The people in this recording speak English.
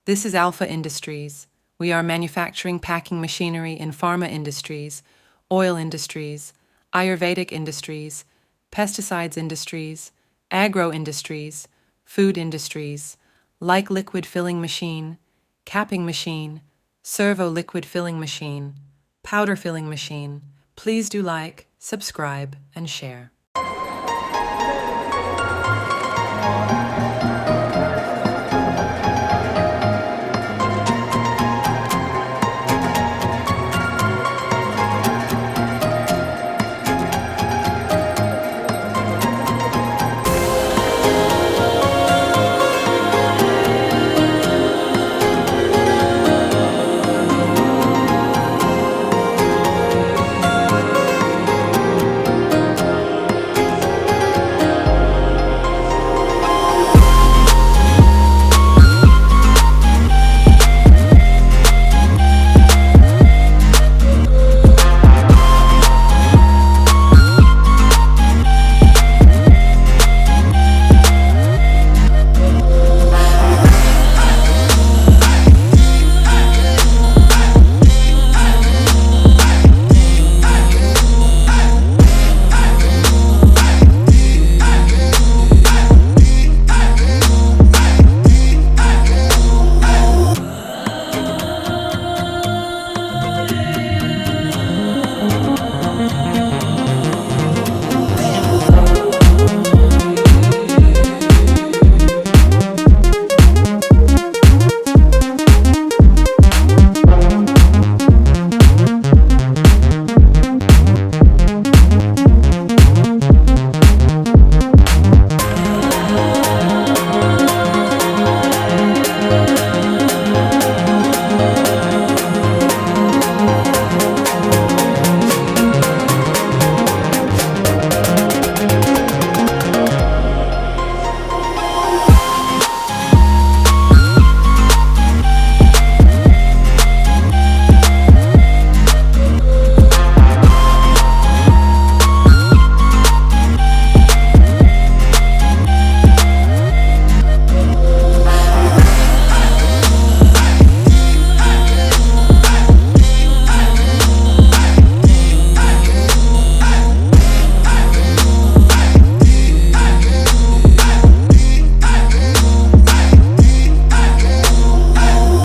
This is Alfa Industries. We are manufacturing packing machinery in pharma industries, oil industries, Ayurvedic industries, pesticides industries, agro industries, food industries, like liquid filling machine, capping machine, servo liquid filling machine, powder filling machine. Please do like, subscribe, and share.